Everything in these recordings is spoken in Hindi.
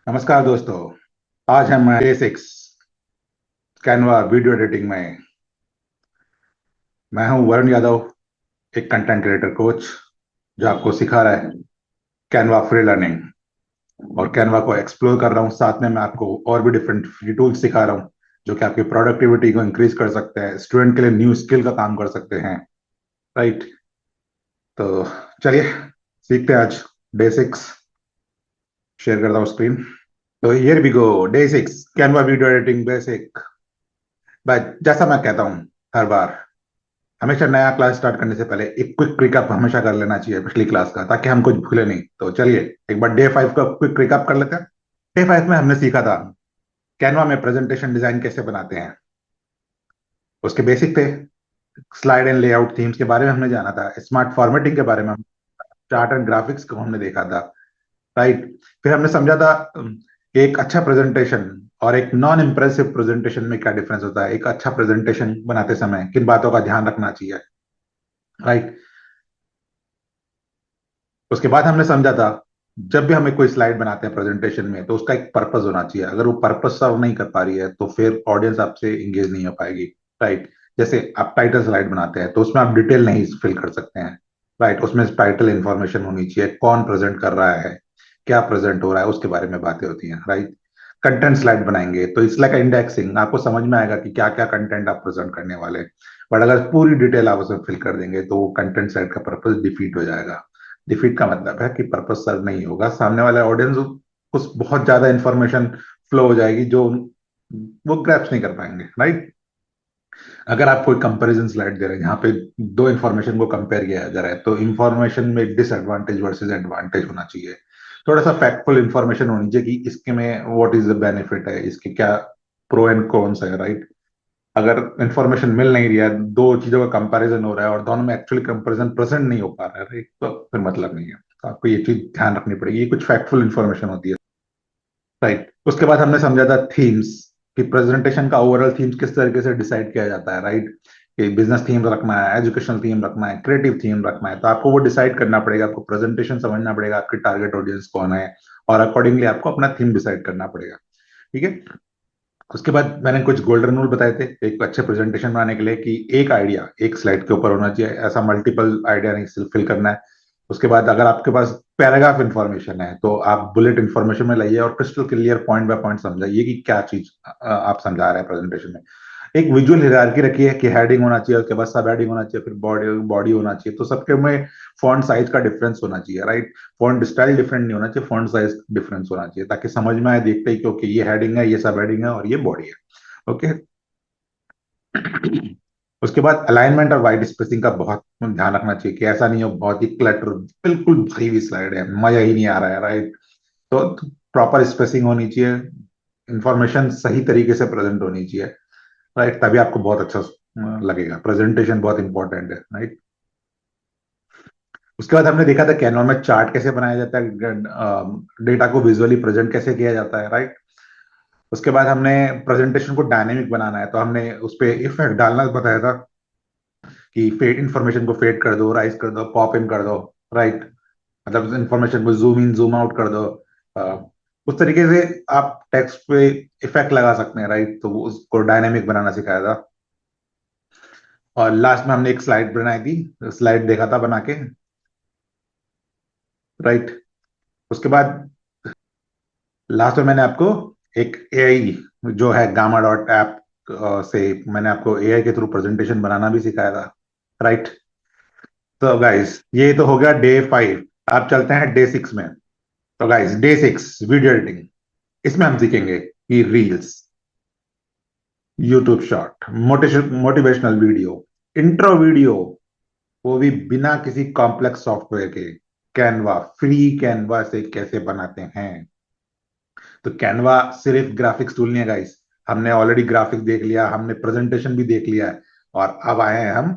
नमस्कार दोस्तों। आज हम डे 6 कैनवा वीडियो एडिटिंग में। मैं हूं वरुण यादव, एक कंटेंट क्रिएटर कोच जो आपको सिखा रहा है कैनवा फ्री लर्निंग और कैनवा को एक्सप्लोर कर रहा हूं। साथ में मैं आपको और भी डिफरेंट फ्री टूल्स सिखा रहा हूं जो कि आपकी प्रोडक्टिविटी को इंक्रीज कर सकते हैं, स्टूडेंट के लिए न्यू स्किल का काम कर सकते हैं। राइट। तो चलिए सीखते हैं आज डे 6। शेयर करता हूँ स्क्रीन। तो here we go, day 6 Canva video editing basic. But जैसा मैं कहता हूँ हर बार, हमेशा नया क्लास स्टार्ट करने से पहले एक क्विक रिकैप हमेशा कर लेना चाहिए पिछली क्लास का, ताकि हम कुछ भूले नहीं। तो चलिए एक बार डे 5 का क्विक रिकैप कर लेते हैं। डे 5 में हमने सीखा था कैनवा में प्रेजेंटेशन डिजाइन कैसे बनाते हैं। उसके बेसिक थे। स्लाइड एंड लेआउट थीम्स के बारे में हमने जाना था, स्मार्ट फॉर्मेटिंग के बारे में, चार्ट एंड ग्राफिक्स को हमने देखा था। राइट। फिर हमने समझा था कि एक अच्छा प्रेजेंटेशन और एक नॉन इम्प्रेसिव प्रेजेंटेशन में क्या डिफरेंस होता है। एक अच्छा प्रेजेंटेशन बनाते समय किन बातों का ध्यान रखना चाहिए। राइट। उसके बाद हमने समझा था जब भी हमें कोई स्लाइड बनाते हैं प्रेजेंटेशन में, तो उसका एक पर्पस होना चाहिए। अगर वो पर्पस सर्व नहीं कर पा रही है तो फिर ऑडियंस आपसे इंगेज नहीं हो पाएगी। राइट। जैसे आप टाइटल स्लाइड बनाते हैं तो उसमें आप डिटेल नहीं फिल कर सकते हैं। राइट। उसमें टाइटल इंफॉर्मेशन होनी चाहिए, कौन प्रेजेंट कर रहा है, क्या प्रेजेंट हो रहा है, उसके बारे में बातें होती हैं। राइट। कंटेंट स्लाइड बनाएंगे तो इट्स लाइक इंडेक्सिंग, आपको समझ में आएगा कि क्या क्या कंटेंट आप प्रेजेंट करने वाले हैं। बट अगर पूरी डिटेल आप उसमें फिल कर देंगे तो वो कंटेंट स्लाइड का पर्पस डिफीट हो जाएगा। डिफीट का मतलब है कि पर्पस सर्व नहीं होगा, सामने वाला ऑडियंस कुछ बहुत ज्यादा इंफॉर्मेशन फ्लो हो जाएगी जो वो ग्रैप्स नहीं कर पाएंगे। राइट। अगर आप कोई कंपैरिजन स्लाइड दे रहे हैं जहाँ पे दो इंफॉर्मेशन को कंपेयर किया जा रहा है, तो इंफॉर्मेशन में डिसएडवांटेज वर्सेस एडवांटेज होना चाहिए। थोड़ा सा फैक्टफुल इंफॉर्मेशन होनी चाहिए कि इसके में व्हाट इज द बेनिफिट है, इसके क्या प्रो एंड कॉन्स है। राइट। अगर इंफॉर्मेशन मिल नहीं रही है, दो चीजों का कंपैरिजन हो रहा है और दोनों में एक्चुअली कंपैरिजन प्रेजेंट नहीं हो पा रहा है, राइट, तो फिर मतलब नहीं है। तो आपको ये चीज ध्यान रखनी पड़ेगी, ये कुछ फैक्टफुल इंफॉर्मेशन होती है। राइट। उसके बाद हमने समझा था थीम्स, कि प्रेजेंटेशन का ओवरऑल थीम्स किस तरीके से डिसाइड किया जाता है। राइट। कि बिजनेस थीम रखना है, एजुकेशनल थीम रखना है, क्रिएटिव थीम रखना है, तो आपको वो डिसाइड करना पड़ेगा। आपको प्रेजेंटेशन समझना पड़ेगा, आपकी टारगेट ऑडियंस कौन है, और अकॉर्डिंगली आपको अपना थीम डिसाइड करना पड़ेगा। ठीक है। उसके बाद मैंने कुछ गोल्डन रूल बताए थे एक अच्छे प्रेजेंटेशन बनाने के लिए, कि एक आइडिया एक स्लाइड के ऊपर होना चाहिए, ऐसा मल्टीपल आइडिया नहीं सिर्फ फिल करना है। उसके बाद अगर आपके पास पैराग्राफ इंफॉर्मेशन है तो आप बुलेट इंफॉर्मेशन में लाइए और crystal clear point by point समझाइए कि क्या चीज आप समझा रहे हैं प्रेजेंटेशन में। एक विजुअल हायरार्की रखी है कि हेडिंग होना चाहिए, उसके बाद सब हेडिंग होना चाहिए, फिर बॉडी बॉडी होना चाहिए। तो सबके में फॉन्ट साइज का डिफरेंस होना चाहिए। राइट। फॉन्ट स्टाइल डिफरेंट नहीं होना चाहिए, फॉन्ट साइज डिफरेंस होना चाहिए, ताकि समझ में आए देखते ही कि ओके ये हेडिंग है, ये सब हेडिंग है और ये बॉडी है। ओके। उसके बाद अलाइनमेंट और वाइड स्पेसिंग का बहुत ध्यान रखना चाहिए, कि ऐसा नहीं हो बहुत ही क्लटर, बिल्कुल भरी हुई स्लाइड है, मजा ही नहीं आ रहा है। राइट। तो प्रॉपर स्पेसिंग होनी चाहिए, इंफॉर्मेशन सही तरीके से प्रेजेंट होनी चाहिए। राइट। तभी आपको बहुत अच्छा लगेगा। प्रेजेंटेशन बहुत इंपॉर्टेंट है। राइट। उसके बाद हमने देखा था कैनवा में चार्ट कैसे बनाया जाता है, डेटा को विजुअली प्रेजेंट कैसे किया जाता है। राइट। उसके बाद हमने प्रेजेंटेशन को डायनेमिक बनाना है, तो हमने उस पर इफेक्ट डालना बताया था, कि फेड इंफॉर्मेशन को फेड कर दो, राइज कर दो, पॉप इन कर दो। राइट। मतलब इंफॉर्मेशन को जूम इन जूम आउट कर दो। अ, उस तरीके से आप टेक्स्ट पे इफेक्ट लगा सकते हैं। राइट। तो वो उसको डायनेमिक बनाना सिखाया था। और लास्ट में हमने एक स्लाइड बनाई थी, स्लाइड देखा था बना के। राइट। उसके बाद लास्ट में मैंने आपको एक एआई जो है गामा डॉट ऐप से मैंने आपको एआई के थ्रू प्रेजेंटेशन बनाना भी सिखाया था। राइट। तो गाइस ये तो हो गया डे 5। अब चलते हैं डे 6 में। तो गाइस डे 6 वीडियो एडिटिंग, इसमें हम सीखेंगे कि reels, YouTube short, motivational video, intro video, वो भी बिना किसी कॉम्प्लेक्स सॉफ्टवेयर के, कैनवा फ्री कैनवा से कैसे बनाते हैं। तो कैनवा सिर्फ ग्राफिक्स टूल नहीं है गाइस, हमने ऑलरेडी ग्राफिक्स देख लिया, हमने प्रेजेंटेशन भी देख लिया है, और अब आए हैं हम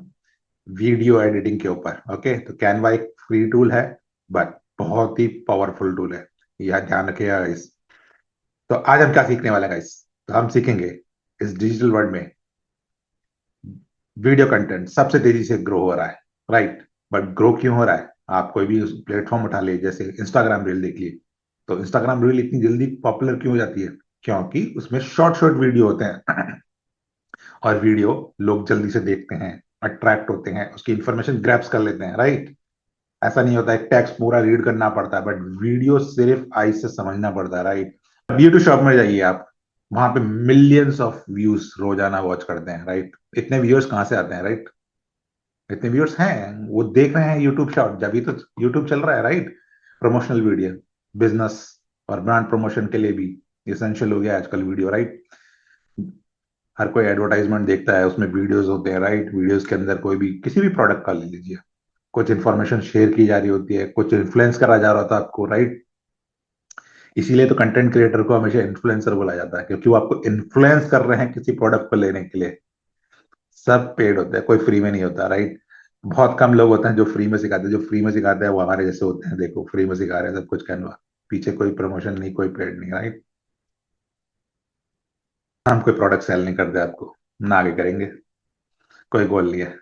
वीडियो एडिटिंग के ऊपर। ओके। तो कैनवा एक फ्री टूल है, बट बहुत ही पावरफुल टूल है, यह ध्यान रखिएगा गाइस। तो आज हम क्या सीखने वाले हैं गाइस। तो हम सीखेंगे इस डिजिटल वर्ल्ड में वीडियो कंटेंट सबसे तेजी से ग्रो हो रहा है। राइट। बट ग्रो क्यों हो रहा है, आप कोई भी प्लेटफॉर्म उठा लीजिए, जैसे इंस्टाग्राम रील देख लीजिए, तो इंस्टाग्राम रील इतनी जल्दी पॉपुलर क्यों हो जाती है? क्योंकि उसमें शॉर्ट शॉर्ट वीडियो होते हैं और वीडियो लोग जल्दी से देखते हैं, अट्रैक्ट होते हैं, उसकी इंफॉर्मेशन ग्रैब्स कर लेते हैं, राइट? ऐसा नहीं होता है टेक्स्ट पूरा रीड करना पड़ता है, बट वीडियो सिर्फ आई से समझना पड़ता है, राइट? यूट्यूब शॉप में जाइए आप, वहां पे मिलियंस ऑफ व्यूज रोजाना वॉच करते हैं, राइट? इतने व्यूअर्स कहाँ से आते हैं, राइट? इतने व्यूअर्स हैं, वो देख रहे हैं यूट्यूब शॉर्ट, जब भी तो यूट्यूब चल रहा है, राइट? प्रमोशनल वीडियो, बिजनेस और ब्रांड प्रमोशन के लिए भी इसेंशियल हो गया आजकल वीडियो, राइट? हर कोई एडवर्टाइजमेंट देखता है, उसमें वीडियोस होते हैं, राइट? वीडियोस के अंदर कोई भी किसी भी प्रोडक्ट का ले लीजिए, कुछ इन्फॉर्मेशन शेयर की जा रही होती है, कुछ इन्फ्लुएंस करा जा रहा होता है आपको, राइट? इसीलिए तो कंटेंट क्रिएटर को हमेशा इन्फ्लुएंसर बोला जाता है, क्योंकि वो आपको इन्फ्लुएंस कर रहे हैं किसी प्रोडक्ट को लेने के लिए। सब पेड होता है, कोई फ्री में नहीं होता, राइट? बहुत कम लोग होते हैं जो फ्री में सिखाते हैं, जो फ्री में सिखाते हैं वो हमारे जैसे होते हैं, देखो फ्री में सिखा रहे हैं सब कुछ करना, पीछे कोई प्रमोशन नहीं, कोई पेड नहीं, राइट? हम कोई प्रोडक्ट सेल नहीं करते आपको, ना आगे करेंगे, कोई गोल नहीं है।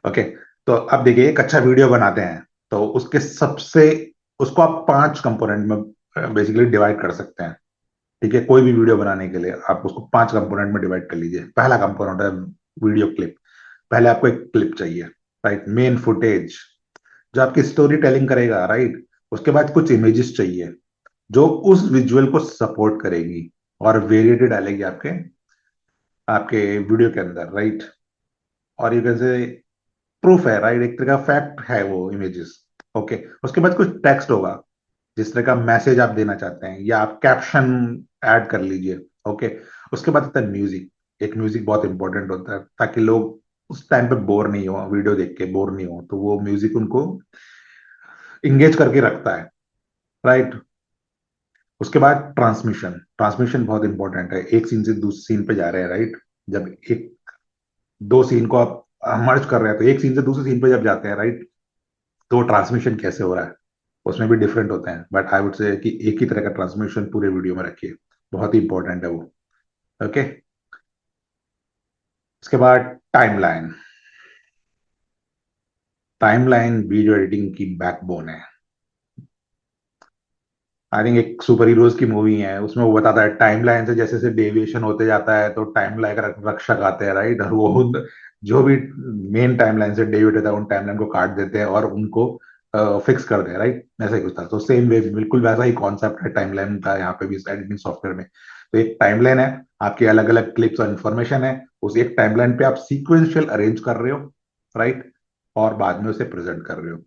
ओके, तो अब देखिए एक अच्छा वीडियो बनाते हैं, तो उसके सबसे उसको आप 5 कंपोनेंट में बेसिकली डिवाइड कर सकते हैं। ठीक है, कोई भी वीडियो बनाने के लिए आप उसको 5 कंपोनेंट में डिवाइड कर लीजिए। पहला कंपोनेंट है वीडियो क्लिप। पहले आपको एक क्लिप चाहिए, राइट? मेन फुटेज जो आपकी स्टोरी टेलिंग करेगा, राइट? उसके बाद कुछ इमेजेस चाहिए जो उस विजुअल को सपोर्ट करेगी और वेरिएटेड डालेगी आपके आपके वीडियो के अंदर, राइट? और यू कैन से प्रूफ है, राइट? एक तरह का फैक्ट है वो इमेजेस। ओके, उसके बाद कुछ टेक्स्ट होगा, जिस तरह का मैसेज आप देना चाहते हैं, या आप कैप्शन ऐड कर लीजिए। ओके, उसके बाद आता है म्यूजिक। एक म्यूजिक बहुत इंपॉर्टेंट होता है, ताकि लोग उस टाइम पे बोर नहीं हो, वीडियो देख के बोर नहीं हो, तो वो म्यूजिक उनको इंगेज करके रखता है, राइट? उसके बाद ट्रांसमिशन। ट्रांसमिशन बहुत इंपॉर्टेंट है, एक सीन से दूसरे सीन पे जा रहे हैं, राइट? जब एक दो सीन को आप मर्ज कर रहे हैं, तो एक सीन से दूसरे सीन पे जब जाते हैं, राइट? तो ट्रांसमिशन कैसे हो रहा है, उसमें भी डिफरेंट होते हैं, बट आई वुड से कि एक ही तरह का ट्रांसमिशन पूरे वीडियो में रखिए, बहुत ही इंपॉर्टेंट है वो। ओके, उसके बाद टाइमलाइन। टाइमलाइन वीडियो एडिटिंग की बैकबोन है। आई थिंक एक सुपर हीरोज की मूवी है, उसमें वो बताता है टाइमलाइन से जैसे जैसे डेविएशन होते जाता है, तो टाइमलाइन रक्षक आते हैं, राइट? और वो जो भी मेन टाइमलाइन से डेविएट होता है, उन टाइमलाइन को काट देते हैं और उनको फिक्स कर दे, राइट? ऐसा ही कुछ था। तो सेम वे, बिल्कुल वैसा ही कॉन्सेप्ट है टाइमलाइन का यहाँ पे भी एडिटिंग सॉफ्टवेयर में। तो एक टाइमलाइन है, आपके अलग अलग क्लिप्स और इन्फॉर्मेशन है, उस एक टाइमलाइन पे आप सीक्वेंशियल अरेंज कर रहे हो, राइट? और बाद में उसे प्रेजेंट कर रहे हो।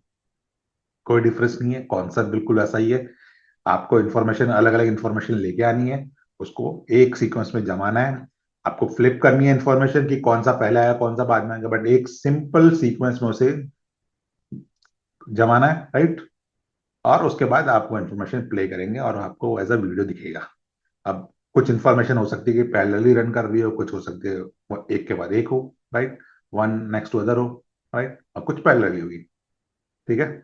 कोई डिफरेंस नहीं है, कॉन्सेप्ट बिल्कुल वैसा ही है। आपको इन्फॉर्मेशन, अलग अलग इन्फॉर्मेशन लेके आनी है, उसको एक सीक्वेंस में जमाना है। आपको फ्लिप करनी है इन्फॉर्मेशन की, कौन सा पहले आया कौन सा बाद में आएगा, बट एक सिंपल सीक्वेंस में उसे जमाना है, राइट? और उसके बाद आप वो इन्फॉर्मेशन प्ले करेंगे और आपको एज अ वीडियो दिखेगा। अब कुछ इन्फॉर्मेशन हो सकती है कि पैरेलली रन कर रही हो, कुछ हो सकती है वो एक के बाद एक हो, right? One next to other हो, राइट? और कुछ पैरेलली होगी, ठीक है?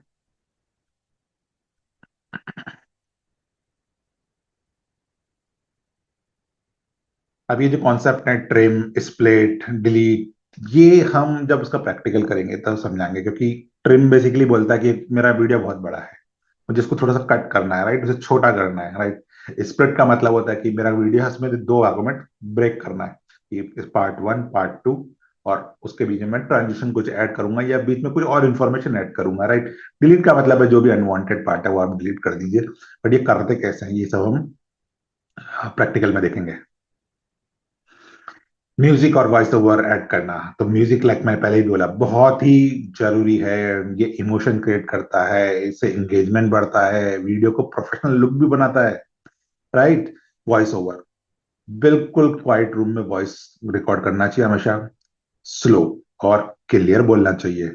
अब ये जो कॉन्सेप्ट है ट्रिम, स्प्लिट, डिलीट, ये हम जब उसका प्रैक्टिकल करेंगे तब समझाएंगे, क्योंकि ट्रिम बेसिकली बोलता है कि मेरा वीडियो बहुत बड़ा है, मुझे इसको थोड़ा सा कट करना है, राइट? उसे छोटा करना है, राइट? स्प्लिट का मतलब होता है कि मेरा वीडियो है, उसमें दो आर्गुमेंट ब्रेक करना है, कि पार्ट वन पार्ट टू, और उसके बीच में मैं ट्रांजिशन कुछ ऐड करूंगा या बीच में कुछ और इन्फॉर्मेशन ऐड करूंगा, राइट? डिलीट का मतलब है जो भी अनवांटेड पार्ट है वो आप डिलीट कर दीजिए। बट ये करते कैसे हैं, ये सब हम प्रैक्टिकल में देखेंगे। म्यूजिक और वॉइस ओवर ऐड करना, तो म्यूजिक लाइक मैंने पहले ही बोला बहुत ही जरूरी है। ये इमोशन क्रिएट करता है, इससे एंगेजमेंट बढ़ता है, वीडियो को प्रोफेशनल लुक भी बनाता है, राइट? वॉइस ओवर, बिल्कुल क्वाइट रूम में वॉइस रिकॉर्ड करना चाहिए हमेशा, स्लो और क्लियर बोलना चाहिए।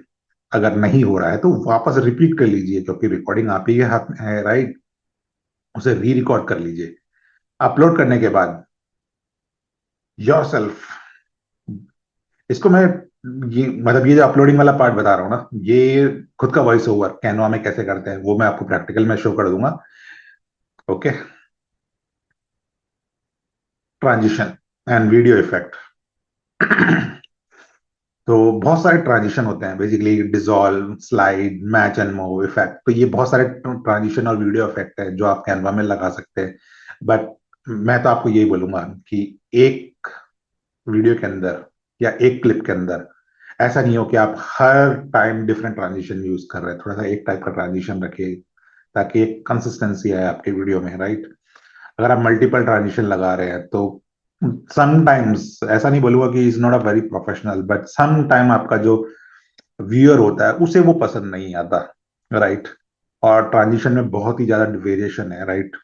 अगर नहीं हो रहा है तो वापस रिपीट कर लीजिए, क्योंकि रिकॉर्डिंग आप ही के हाथ में है, राइट? उसे री रिकॉर्ड कर लीजिए। अपलोड करने के बाद योर सेल्फ, इसको मैं, ये मतलब ये जो अपलोडिंग वाला पार्ट बता रहा हूँ ना, ये खुद का वॉइस ओवर कैनवा में कैसे करते हैं वो मैं आपको प्रैक्टिकल में शो कर दूंगा। Okay, transition and video effect. तो बहुत सारे ट्रांजिशन होते हैं, basically dissolve, slide, match and move effect. तो ये बहुत सारे ट्रांजिशन और वीडियो इफेक्ट है जो आप कैनवा में लगा सकते हैं। बट मैं तो आपको यही बोलूंगा कि एक वीडियो के अंदर या एक क्लिप के अंदर ऐसा नहीं हो कि आप हर टाइम डिफरेंट ट्रांजिशन यूज कर रहे हैं। थोड़ा सा एक टाइप का ट्रांजिशन रखिए ताकि एक कंसिस्टेंसी आए आपके वीडियो में, राइट। अगर आप मल्टीपल ट्रांजिशन लगा रहे हैं तो समटाइम्स, ऐसा नहीं बोलूंगा कि is not a very professional, but some time आपका जो व्यूअर होता है उसे वो पसंद नहीं आता, राइट। और ट्रांजिशन में बहुत ही ज्यादा वेरिएशन है, राइट।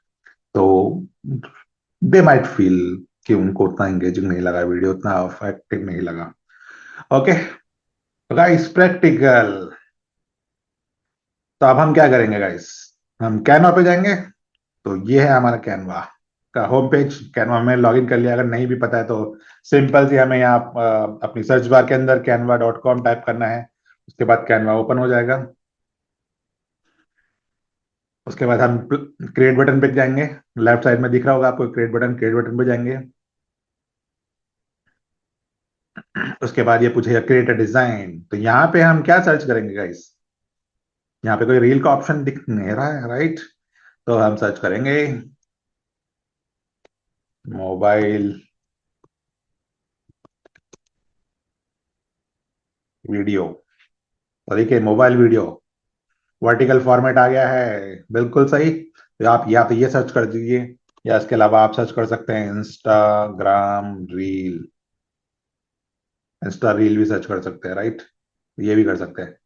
तो दे माइट फील कि उनको उतना एंगेजिंग नहीं लगा, वीडियो उतना इफेक्टिव नहीं लगा। Okay guys, practical. तो अब हम क्या करेंगे गाइस, हम कैनवा पे जाएंगे। तो ये है हमारा कैनवा का होम पेज। कैनवा में लॉगिन कर लिया, अगर नहीं भी पता है तो सिंपल सी हमें यहाँ अपनी सर्च बार के अंदर canva.com टाइप करना है। उसके बाद कैनवा ओपन हो जाएगा। उसके बाद हम क्रिएट बटन पे जाएंगे। लेफ्ट साइड में दिख रहा होगा आपको क्रिएट बटन, क्रिएट बटन पे जाएंगे। उसके बाद ये पूछेगा क्रिएट अ डिजाइन, तो यहाँ पे हम क्या सर्च करेंगे गाइस। यहाँ पे कोई रील का ऑप्शन दिख नहीं रहा है, राइट। तो हम सर्च करेंगे मोबाइल वीडियो। तो देखिए मोबाइल वीडियो वर्टिकल फॉर्मेट आ गया है, बिल्कुल सही। तो आप या तो ये सर्च कर दीजिए, या इसके अलावा आप सर्च कर सकते हैं इंस्टाग्राम रील। इंस्टा रील भी सर्च कर सकते हैं, राइट। ये भी कर सकते हैं,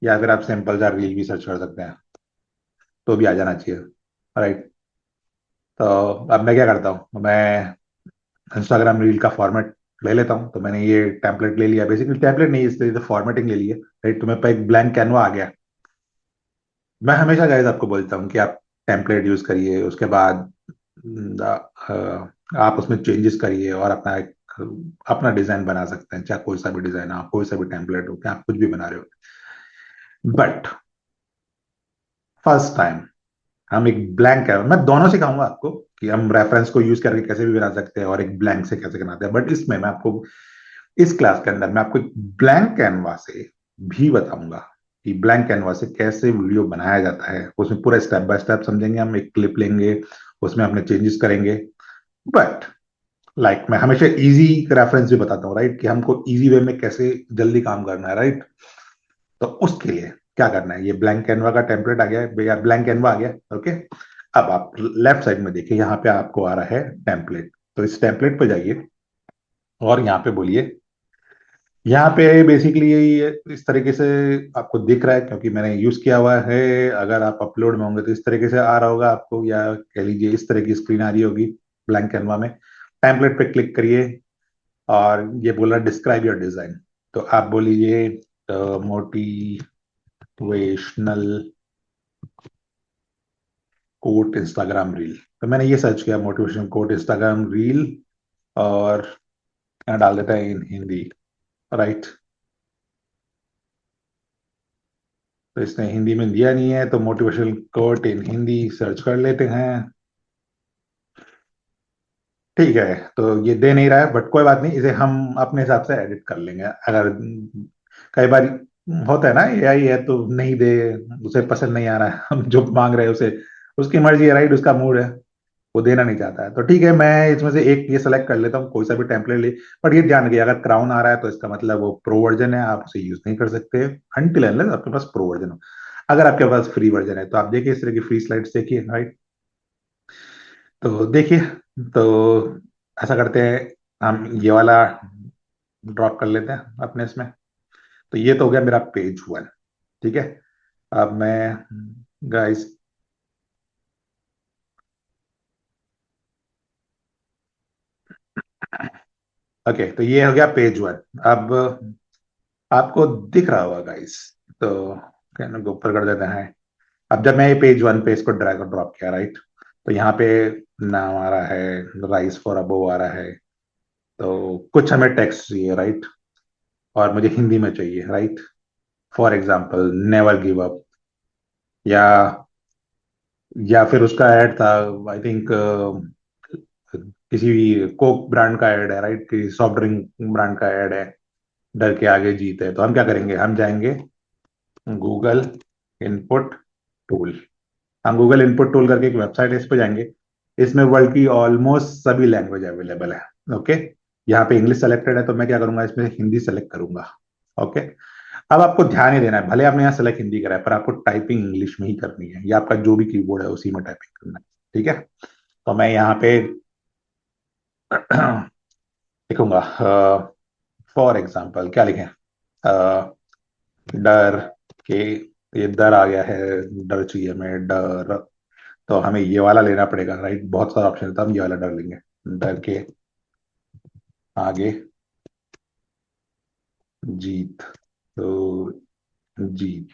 या फिर आप सिंपल सा रील भी सर्च कर सकते हैं, तो भी आ जाना चाहिए, राइट। तो अब मैं क्या करता हूँ, मैं इंस्टाग्राम रील का फॉर्मेट ले लेता हूँ। तो मैंने ये टेम्पलेट ले लिया, बेसिकली टेम्पलेट नहीं, इस तरीके से फॉर्मेटिंग ले ली है, राइट। तो मेरे पास एक ब्लैंक कैनवा आ गया। मैं हमेशा गाइस आपको बोलता हूँ कि आप टेम्पलेट यूज करिए, उसके बाद आप उसमें चेंजेस करिए और अपना एक अपना डिजाइन बना सकते हैं, चाहे कोई सा भी डिजाइन, आप कोई सा भी टेम्पलेट हो, क्या आप कुछ भी बना रहे हो। बट फर्स्ट टाइम हम एक ब्लैंक है, मैं दोनों सिखाऊंगा आपको कि हम रेफरेंस को यूज करके कैसे भी बना सकते हैं और एक ब्लैंक से कैसे बनाते हैं। बट इसमें मैं आपको, इस क्लास के अंदर मैं आपको ब्लैंक कैनवा से भी बताऊंगा कि ब्लैंक कैनवा से कैसे वीडियो बनाया जाता है। उसमें पूरा स्टेप बाय स्टेप समझेंगे, हम एक क्लिप लेंगे, उसमें अपने चेंजेस करेंगे। बट मैं हमेशा इजी रेफरेंस भी बताता हूँ, राइट, कि हमको इजी वे में कैसे जल्दी काम करना है, राइट। तो उसके लिए क्या करना है, ये ब्लैंक कैनवा का टेम्पलेट आ गया है भैया, ब्लैंक कैनवा आ गया, ओके। अब आप लेफ्ट साइड में देखिए, यहाँ पे आपको आ रहा है टेम्पलेट। तो इस टेम्पलेट पे जाइए और यहाँ पे बोलिए, यहाँ पे बेसिकली इस तरीके से आपको दिख रहा है क्योंकि मैंने यूज किया हुआ है। अगर आप अपलोड में होंगे तो इस तरीके से आ रहा होगा आपको, या कह लीजिए इस तरह की स्क्रीन आ रही होगी ब्लैंक कैनवा में। टेम्पलेट पे क्लिक करिए और ये बोला डिस्क्राइब योर डिजाइन। तो आप बोलिए मोटिवेशनल कोट इंस्टाग्राम रील। तो मैंने ये सर्च किया मोटिवेशनल कोट इंस्टाग्राम रील, और यहाँ डाल देता है इन हिंदी, राइट। तो इसने हिंदी में दिया नहीं है, तो मोटिवेशनल कोट इन हिंदी सर्च कर लेते हैं। ठीक है, तो ये दे नहीं रहा है, बट कोई बात नहीं, इसे हम अपने हिसाब से एडिट कर लेंगे। अगर कई बार होता है ना, एआई है तो नहीं दे, उसे पसंद नहीं आ रहा है, हम जो मांग रहे हैं उसे, उसकी मर्जी है, राइट, उसका मूड है, वो देना नहीं चाहता है। तो ठीक है, मैं इसमें से एक ये सेलेक्ट कर लेता हूँ, कोई सा भी टेम्पलेट ले। बट ये ध्यान रखिए, अगर क्राउन आ रहा है तो इसका मतलब वो प्रो वर्जन है, आप उसे यूज नहीं कर सकते अनटिल अनलेस आपके पास प्रो वर्जन हो। अगर आपके पास फ्री वर्जन है तो आप देखिए, इस तरह की फ्री स्लाइड्स देखिए, राइट। तो देखिए, तो ऐसा करते हैं, हम ये वाला ड्रॉप कर लेते हैं अपने इसमें। तो ये तो हो गया मेरा पेज वन, ठीक है। अब मैं गाइस, ओके, तो ये हो गया पेज वन। अब आपको दिख रहा होगा गाइस, तो कहने को ऊपर कर देते हैं। अब जब मैं ये पेज वन पे इसको ड्रैग और ड्रॉप किया, राइट, तो यहाँ पे नाम आ रहा है, राइस फॉर अबोव आ रहा है। तो कुछ हमें टेक्स्ट चाहिए, राइट, और मुझे हिंदी में चाहिए, right. For example never give up, या फिर उसका ऐड था, आई थिंक किसी भी कोक ब्रांड का ऐड है, राइट, कि सॉफ्ट ड्रिंक ब्रांड का ऐड है। डर के आगे जीत है, तो हम क्या करेंगे, हम जाएंगे गूगल इनपुट टूल। हम गूगल इनपुट टूल करके एक वेबसाइट है, इस पे जाएंगे। इसमें वर्ल्ड की ऑलमोस्ट सभी लैंग्वेज अवेलेबल है। ओके, यहाँ पे इंग्लिश सेलेक्टेड है, तो मैं क्या करूंगा, इसमें हिंदी सेलेक्ट करूंगा। ओके, अब आपको ध्यान ही देना है, भले आपने यहाँ सेलेक्ट हिंदी करा है, पर आपको टाइपिंग इंग्लिश में ही करनी है, या आपका जो भी कीबोर्ड है उसी में टाइपिंग करना है। ठीक है, तो मैं यहाँ पे लिखूंगा, फॉर एग्जाम्पल क्या लिखें, डर के, ये डर आ गया है, डर चाहिए हमें, डर, तो हमें ये वाला लेना पड़ेगा, राइट, बहुत सारा ऑप्शन है, तो हम ये वाला डर लेंगे। डर के आगे जीत, तो जीत,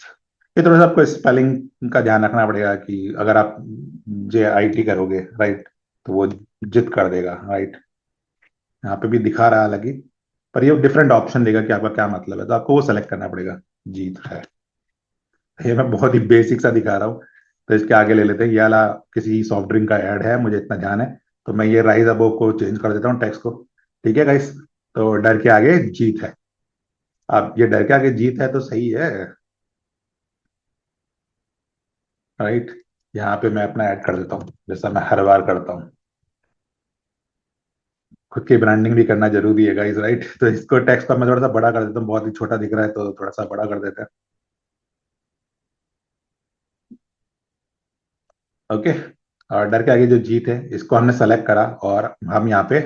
ये थोड़ा सा आपको स्पेलिंग का ध्यान रखना पड़ेगा कि अगर आप JIT करोगे, राइट, तो वो जित कर देगा, राइट। यहाँ पे भी दिखा रहा है हालांकि, पर ये डिफरेंट ऑप्शन देगा कि आपका क्या मतलब है, तो आपको वो सेलेक्ट करना पड़ेगा। जीत है, ये मैं बहुत ही बेसिक सा दिखा रहा हूँ, तो इसके आगे ले लेते हैं, ये वाला किसी सॉफ्ट ड्रिंक का ऐड है, मुझे इतना ध्यान है, तो मैं ये राइज अबव को चेंज कर देता हूँ टेक्स्ट को। ठीक है गाइस, तो डर के आगे जीत है। अब ये डर के आगे जीत है तो सही है, राइट। यहाँ पे मैं अपना ऐड कर देता हूँ, जैसा मैं हर बार करता हूँ। खुद की ब्रांडिंग भी करना जरूरी है गाइस, राइट। तो इसको टेक्स्ट को मैं थोड़ा सा बड़ा कर देता हूँ, बहुत ही छोटा दिख रहा है तो थोड़ा सा बड़ा कर देते हैं। ओके, और डर के आगे जो जीत है इसको हमने सेलेक्ट करा, और हम यहाँ पे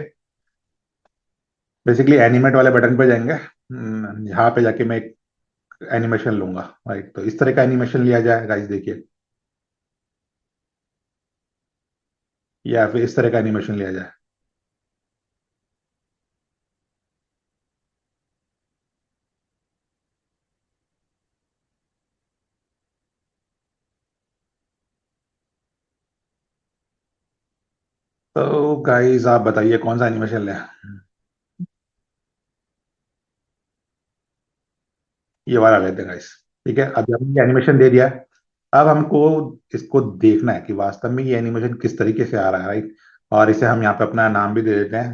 बेसिकली एनिमेट वाले बटन पे जाएंगे। यहाँ पे जाके मैं एक एनिमेशन लूंगा, राइट, तो इस तरह का एनिमेशन लिया जाए गाइस, देखिए, या फिर इस तरह का एनिमेशन लिया जाए। तो गाइस आप बताइए कौन सा एनिमेशन लें। ये वाला लेते हैं गाइस। ठीक है, अभी हमने एनिमेशन दे दिया है, अब हमको इसको देखना है कि वास्तव में ये एनिमेशन किस तरीके से आ रहा है, राइट। और इसे हम यहाँ पे अपना नाम भी दे देते हैं,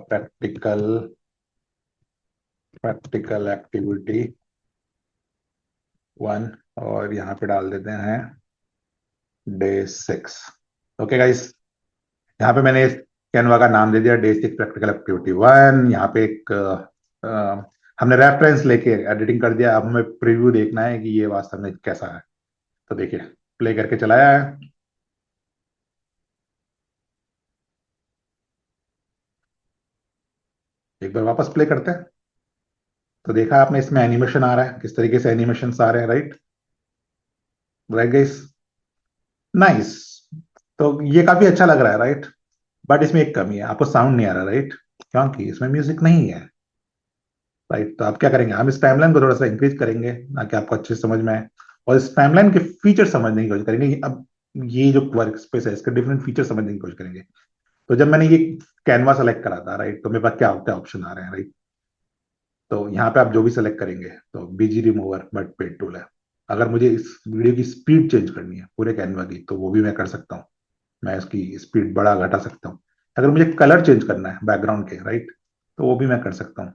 प्रैक्टिकल, प्रैक्टिकल एक्टिविटी 1, और यहाँ पे डाल देते हैं Day 6। ओके गाइस, यहाँ पे मैंने कैनवा का नाम दे दिया Day 6 प्रैक्टिकल एक्टिविटी 1। यहाँ पे एक हमने रेफरेंस लेके एडिटिंग कर दिया, अब हमें प्रीव्यू देखना है कि ये वास्तव में कैसा है। तो देखिए, प्ले करके चलाया है, एक बार वापस प्ले करते हैं, तो देखा आपने इसमें एनिमेशन आ रहा है, किस तरीके से एनिमेशन आ रहे हैं, राइट, राइट गाइस, नाइस। तो ये काफी अच्छा लग रहा है, राइट। बट इसमें एक कमी है, आपको साउंड नहीं आ रहा, राइट, क्योंकि इसमें म्यूजिक नहीं है, राइट। तो आप क्या करेंगे, हम इस टाइमलाइन को थोड़ा सा इंक्रीज करेंगे, ताकि आपको अच्छे से समझ में आए, और इस टाइमलाइन के फीचर समझने की कोशिश करेंगे अब, ये जो वर्क स्पेस है इसके डिफरेंट फीचर समझने की कोशिश करेंगे। तो जब मैंने ये कैनवा सेलेक्ट करा था, राइट, तो मेरे पास क्या क्या ऑप्शन आ रहे हैं, राइट। तो यहाँ पे आप जो भी सेलेक्ट करेंगे, तो बीजी रिमूवर बट पेड टूल है। अगर मुझे इस वीडियो की स्पीड चेंज करनी है पूरे कैनवा की, तो वो भी मैं कर सकता हूँ, मैं इसकी स्पीड बढ़ा घटा सकता हूँ। अगर मुझे कलर चेंज करना है बैकग्राउंड के, राइट, तो वो भी मैं कर सकता हूँ।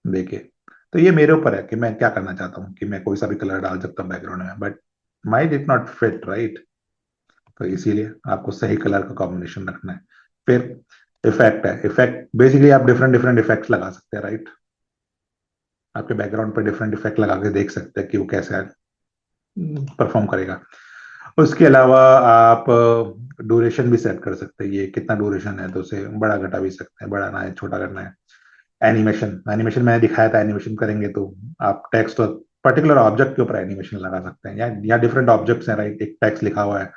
देखिए, तो ये मेरे ऊपर है कि मैं क्या करना चाहता हूँ, कि मैं कोई सा भी कलर डाल सकता हूँ बैकग्राउंड में, but my did not fit, right. तो इसीलिए आपको सही कलर का कॉम्बिनेशन रखना है। फिर इफेक्ट है, इफेक्ट बेसिकली आप डिफरेंट डिफरेंट इफेक्ट्स लगा सकते हैं, राइट। आपके बैकग्राउंड पर डिफरेंट इफेक्ट लगा के देख सकते हैं कि वो कैसे परफॉर्म करेगा। उसके अलावा आप ड्यूरेशन भी सेट कर सकते हैं, ये कितना ड्यूरेशन है, तो उसे बड़ा घटा भी सकते हैं, बढ़ाना है छोटा करना है। एनिमेशन, एनिमेशन मैंने दिखाया था, एनिमेशन करेंगे तो आप टेक्स्ट और पर्टिकुलर ऑब्जेक्ट के ऊपर एनिमेशन लगा सकते हैं, या डिफरेंट ऑब्जेक्ट्स हैं, राइट, एक टेक्स्ट लिखा हुआ है,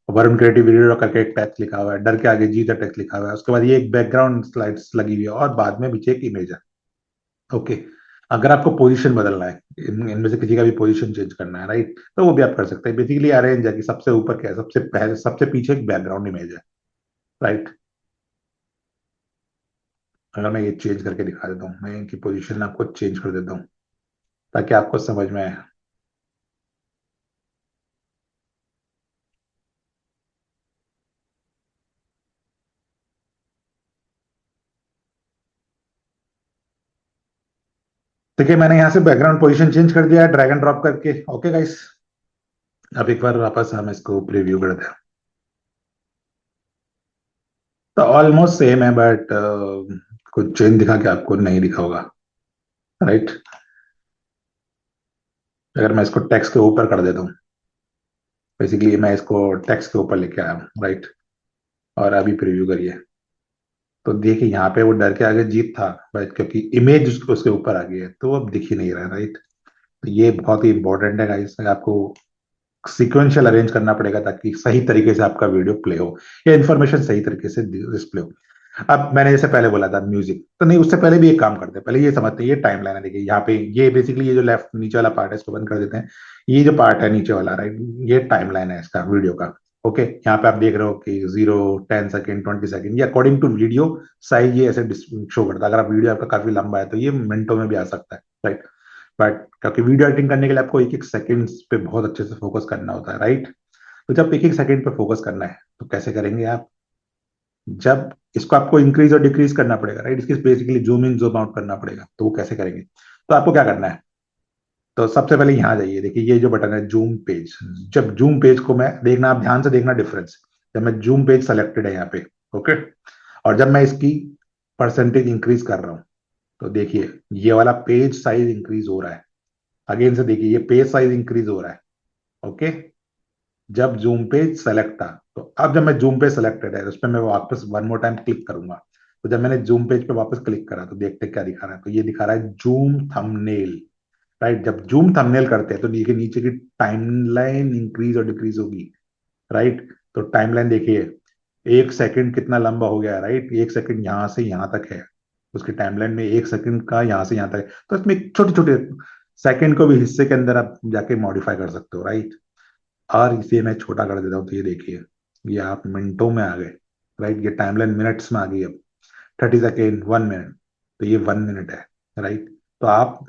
वरुण क्रिएटिव वीडियो करके एक टेक्स्ट लिखा हुआ है, डर के आगे जीत टेक्स्ट लिखा हुआ है, उसके बाद ये एक बैकग्राउंड स्लाइड्स लगी हुई है, और बाद में पीछे एक इमेज है। ओके, अगर आपको पोजीशन बदलना है, इनमें से किसी का भी पोजीशन चेंज करना है, राइट, तो वो भी आप कर सकते हैं। बेसिकली अरेंज है कि सबसे ऊपर क्या है, सबसे पहले सबसे पीछे एक बैकग्राउंड इमेज है, राइट। अगर मैं ये चेंज करके दिखा देता हूँ, मैं इनकी पोजीशन आपको चेंज कर देता हूँ, ताकि आपको समझ में आए। ठीक है, मैंने यहाँ से बैकग्राउंड पोजीशन चेंज कर दिया है ड्रैग एंड ड्रॉप करके। ओके गाइस, अब एक बार वापस हम इसको प्रीव्यू करते हैं। तो ऑलमोस्ट सेम है, बट कुछ चेंज दिखा के आपको नहीं दिखा होगा, राइट। अगर मैं इसको टेक्स्ट के ऊपर कर देता हूँ, बेसिकली मैं इसको टेक्स्ट के ऊपर लेके आया हूँ, राइट। और अभी प्रीव्यू करिए, तो देखिए यहाँ पे वो डर के आगे जीत था, बट क्योंकि इमेज उसके ऊपर आ गई है तो अब दिख ही नहीं रहा है, राइट। तो ये बहुत ही इंपॉर्टेंट है गाइस, आपको सीक्वेंशियल अरेंज करना पड़ेगा ताकि सही तरीके से आपका वीडियो प्ले हो या इन्फॉर्मेशन सही तरीके से डिस्प्ले हो। अब मैंने जैसे पहले बोला था म्यूजिक, तो नहीं, उससे पहले भी एक काम करते हैं, पहले ये समझते हैं ये टाइम लाइन है। देखिए यहाँ पे ये बेसिकली ये जो लेफ्ट नीचे वाला पार्ट है इसको बंद कर देते हैं। ये जो पार्ट है नीचे वाला, राइट, ये टाइम लाइन है इसका वीडियो का। ओके, यहाँ पे आप देख रहे हो कि 0, 10 सेकेंड, 20 सेकेंड, ये अकॉर्डिंग टू वीडियो साइज ये ऐसे शो करता है। अगर आप वीडियो आपका काफी लंबा है तो ये मिनटों में भी आ सकता है, राइट। बट क्योंकि वीडियो एडिटिंग करने के लिए आपको एक एक सेकंड्स पे बहुत अच्छे से फोकस करना होता है, राइट। तो जब एक एक सेकंड पे फोकस करना है तो कैसे करेंगे आप? जब इसको आपको इंक्रीज और डिक्रीज करना पड़ेगा, राइट, इसकी basically zoom in zoom out करना पड़ेगा, तो वो कैसे करेंगे? तो आपको क्या करना है, तो सबसे पहले यहाँ जाइए, देखिए ये जो बटन है जूम पेज। जब जूम पेज को मैं देखना, आप ध्यान से देखना डिफरेंस। जब मैं जूम पेज सेलेक्टेड है यहाँ पे, ओके, और जब मैं इसकी परसेंटेज इंक्रीज कर रहा हूँ, तो देखिए ये वाला पेज साइज इंक्रीज हो रहा है। अगेन से देखिए ये पेज साइज इंक्रीज हो रहा है, ओके। जब जूम पेज सेलेक्ट था, तो अब जब मैं जूम पेज सेलेक्टेड है उस पर मैं वापस वन मोर टाइम क्लिक करूंगा। तो जब मैंने जूम पेज पे वापस क्लिक करा तो देखते क्या दिखा रहा है, तो ये दिखा रहा है जूम थंबनेल, राइट। जब जूम थंबनेल करते हैं तो देखिए नीचे की टाइमलाइन इंक्रीज और डिक्रीज होगी, राइट। तो टाइमलाइन देखिए, 1 सेकंड कितना लंबा हो गया है, राइट। 1 सेकंड यहाँ से यहाँ तक है, उसकी टाइमलाइन में 1 सेकंड का यहाँ से यहाँ तक है। तो इसमें छोटे छोटे सेकंड को भी हिस्से के अंदर आप जाके मॉडिफाई कर सकते हो, राइट। और इसे मैं छोटा कर देता हूँ तो ये देखिए, ये आप मिनटों में आ गए, राइट। ये टाइमलाइन मिनट्स में आ गई अब, 30 सेकेंड, 1 मिनट, तो ये 1 मिनट है, राइट। तो आप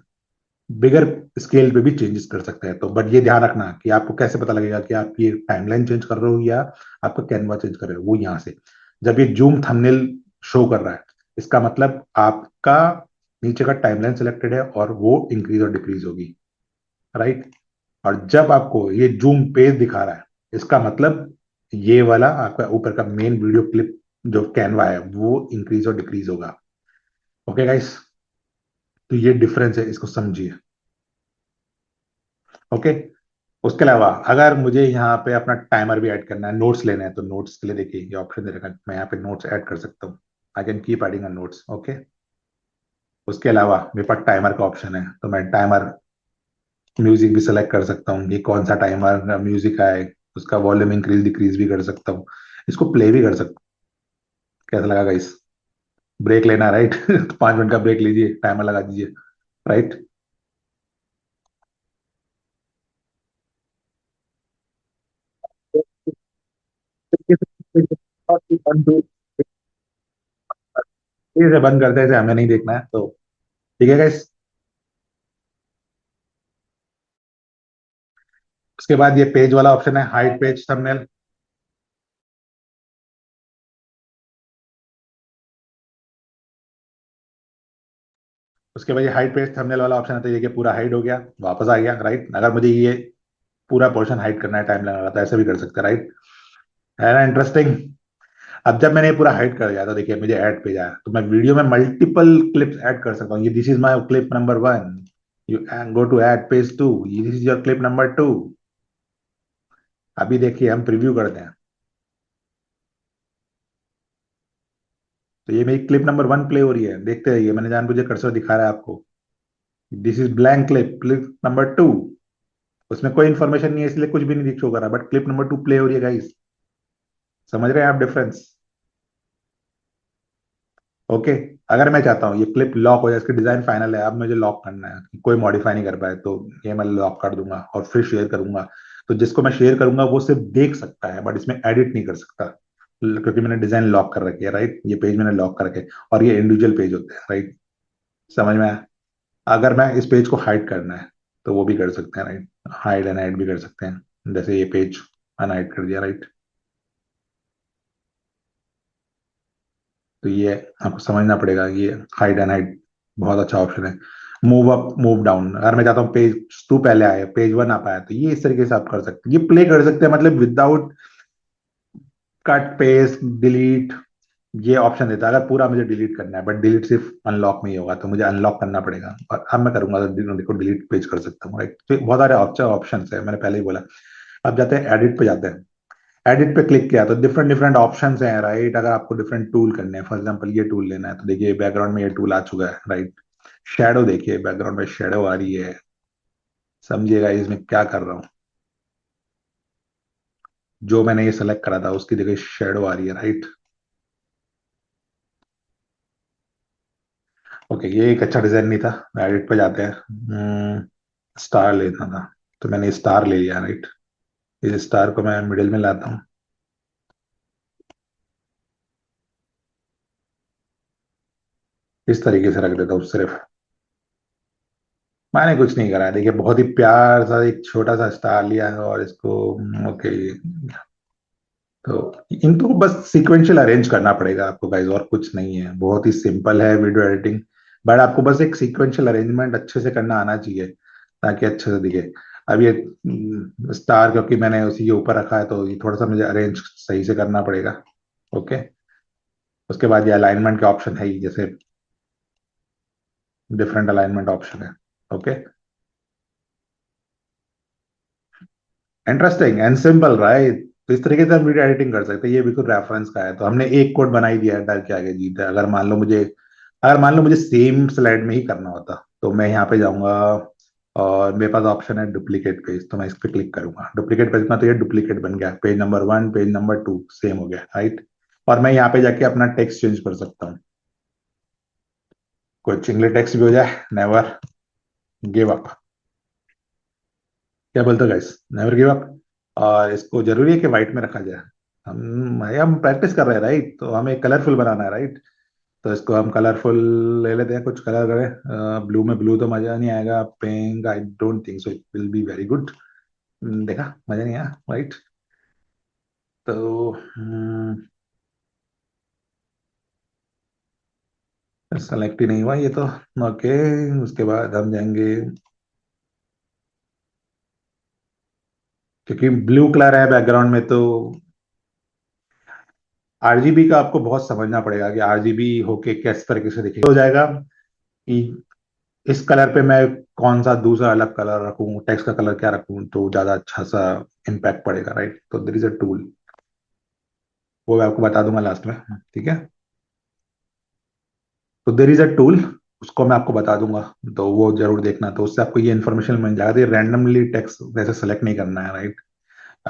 बिगर स्केल पे भी चेंजेस कर सकते हैं। तो बट ये ध्यान रखना कि आपको कैसे पता लगेगा कि आप ये टाइमलाइन चेंज कर रहे हो या आपका कैनवा चेंज कर रहे हो, वो यहाँ से जब ये जूम थंबनेल शो कर रहा है, इसका मतलब आपका नीचे का टाइमलाइन सिलेक्टेड है और वो इंक्रीज और डिक्रीज होगी, राइट। और जब आपको ये जूम पेज दिखा रहा है, इसका मतलब ये वाला आपका ऊपर का मेन वीडियो क्लिप जो कैनवा है वो इंक्रीज और डिक्रीज होगा। ओके गाइस, तो ये डिफरेंस है, इसको समझिए। ओके, उसके अलावा अगर मुझे यहाँ पे अपना टाइमर भी ऐड करना है, नोट्स लेना है, तो नोट्स के लिए देखिए ये ऑप्शन दे रखा है, मैं यहाँ पे नोट्स ऐड कर सकता हूँ। I can keep adding notes, okay. उसके अलावा मेरे पास टाइमर का ऑप्शन है, तो मैं टाइमर म्यूजिक भी सेलेक्ट कर सकता हूँ कि कौन सा टाइमर म्यूजिक आए, उसका वॉल्यूम इंक्रीज डिक्रीज भी कर सकता हूँ, इसको प्ले भी कर सकता हूँ। कैसा लगा गाइस? ब्रेक लेना, राइट। तो 5 मिनट का ब्रेक लीजिए, टाइमर लगा दीजिए, राइट। इसे बंद करते हैं, इसे हमें नहीं देखना है, तो ठीक है गाइस। उसके बाद ये पेज वाला ऑप्शन है, हाइड पेज थंबनेल। उसके बाद ये हाइड पेज थंबनेल वाला ऑप्शन है, तो ये कि पूरा हाइड हो गया, वापस आ गया, राइट। अगर मुझे ये पूरा पोर्शन हाइड करना है टाइम वाला, तो ऐसे भी कर सकते हैं, राइट। है ना इंटरेस्टिंग? अब जब मैंने ये पूरा हाइड कर दिया तो देखिए मुझे ऐड पेज आया, तो मैं वीडियो में मल्टीपल क्लिप्स ऐड कर सकता हूँ। ये this is my clip number 1, you go to add page 2, this is your clip number 2। अभी देखिए हम प्रीव्यू करते हैं, तो ये मेरी क्लिप नंबर 1 प्ले हो रही है, देखते रहिए, मैंने जानबूझे कर्सर दिखा रहा है आपको। This is blank clip, clip number 2। उसमें कोई इन्फॉर्मेशन नहीं है इसलिए कुछ भी नहीं दिख शो कर रहा, बट क्लिप नंबर 2 प्ले हो रही है गाइस। समझ रहे हैं आप डिफरेंस? ओके। अगर मैं चाहता हूँ ये क्लिप लॉक हो जाए, इसकी डिजाइन फाइनल है, अब मुझे लॉक करना है कि कोई मॉडिफाई नहीं कर पाए, तो ये मैं लॉक कर दूंगा और फिर शेयर करूंगा। तो जिसको मैं शेयर करूंगा वो सिर्फ देख सकता है, बट इसमें एडिट नहीं कर सकता, क्योंकि मैंने डिजाइन लॉक कर रखी है, राइट। ये पेज मैंने लॉक कर रखे हैं और ये इंडिविजुअल पेज होते हैं, राइट। समझ में आया? अगर मैं इस पेज को हाइड करना है तो वो भी कर सकते हैं, राइट। हाइड एंड हाइड भी कर सकते हैं, जैसे ये पेज अनहाइड कर दिया, राइट। तो ये आपको समझना पड़ेगा, ये हाइड एंड हाइड बहुत अच्छा ऑप्शन है। मूव अप मूव डाउन, अगर मैं चाहता हूँ पेज 2 पहले आए, पेज 1 आ पाया, तो ये इस तरीके से आप कर सकते हैं, ये प्ले कर सकते हैं, मतलब विदाउट कट पेस्ट डिलीट, ये ऑप्शन देता है। अगर पूरा मुझे डिलीट करना है, बट डिलीट सिर्फ अनलॉक में ही होगा, तो मुझे अनलॉक करना पड़ेगा, और अब मैं करूंगा तो देखो डिलीट पेज कर सकता हूँ, राइट। तो बहुत सारे ऑप्शन है, मैंने पहले ही बोला। अब जाते हैं एडिट पे, जाते हैं एडिट पे क्लिक किया तो डिफरेंट डिफरेंट ऑप्शंस हैं, राइट। अगर आपको डिफरेंट टूल करने हैं, फॉर एग्जांपल ये टूल लेना है, तो देखिए बैकग्राउंड में ये टूल आ चुका है, राइट। शेडो, देखिए बैकग्राउंड में शेडो आ रही है, समझिएगा इसमें क्या कर रहा हूँ। जो मैंने ये सेलेक्ट करा था उसकी देखिए शेडो आ रही है, राइट। ओके, ये एक अच्छा डिजाइन नहीं था। एडिट पे जाते हैं, स्टार लेना था, तो मैंने स्टार ले लिया, राइट। इस स्टार को मैं मिडिल में लाता हूँ, इस तरीके से रख देता हूँ सिर्फ। मैंने कुछ नहीं करा है, देखिए बहुत ही प्यार सा एक छोटा सा स्टार लिया है, और इसको ओके। तो इनको बस सीक्वेंशियल अरेंज करना पड़ेगा आपको गाइस, और कुछ नहीं है, बहुत ही सिंपल है वीडियो एडिटिंग। बट आपको बस एक सीक्वेंशियल अरेंजमेंट अच्छे से करना आना चाहिए, ताकि अच्छे से दिखे। अब ये स्टार क्योंकि मैंने उसी के ऊपर रखा है, तो ये थोड़ा सा मुझे अरेंज सही से करना पड़ेगा। ओके। उसके बाद ये अलाइनमेंट के ऑप्शन है ही, जैसे डिफरेंट अलाइनमेंट ऑप्शन है। Okay. Interesting and simple, right. तो इस तरीके से हम वीडियो एडिटिंग कर सकते हैं, ये बिल्कुल रेफरेंस का है, तो हमने एक कोड बना ही दिया है, डर के आगे जीत है। अगर मान लो मुझे सेम स्लाइड में ही करना होता, तो मैं यहाँ पे जाऊंगा, और मेरे पास ऑप्शन है डुप्लीकेट पेज, तो मैं इस पर क्लिक करूंगा डुप्लीकेट पेज में, तो ये डुप्लीकेट बन गया, page number 1 page number 2 same हो गया, राइट। और मैं यहाँ पे जाके अपना टेक्स्ट चेंज कर सकता हूँ, कुछ इंग्लिश टेक्स्ट भी हो जाए, नेवर गिव अप। क्या बोलते हो गाइस, नेवर गिव अप। और इसको जरूरी है कि व्हाइट में रखा जाए। हम प्रैक्टिस कर रहे हैं, राइट, तो हमें कलरफुल बनाना है, राइट। तो इसको हम कलरफुल ले लेते हैं, कुछ कलर करें। ब्लू में ब्लू तो मजा नहीं आएगा, pink I don't think so it will be very good. देखा, मजा नहीं आया, राइट। तो सेलेक्ट ही नहीं हुआ ये तो। ओके। उसके बाद हम जाएंगे, क्योंकि ब्लू कलर है बैकग्राउंड में, तो आरजीबी का आपको बहुत समझना पड़ेगा कि आरजीबी होके किस तरीके से दिखेगा, हो जाएगा कि इस कलर पे मैं कौन सा दूसरा अलग कलर रखूं, टेक्स्ट का कलर क्या रखूं, तो ज्यादा अच्छा सा इम्पैक्ट पड़ेगा, राइट। तो देयर इज अ टूल, वो मैं आपको बता दूंगा लास्ट में, ठीक है। तो देयर इज अ टूल, उसको मैं आपको बता दूंगा, तो वो जरूर देखना, तो उससे आपको ये इन्फॉर्मेशन मिल जाएगा। ये रैंडमली टेक्स्ट वैसे सेलेक्ट नहीं करना है, राइट।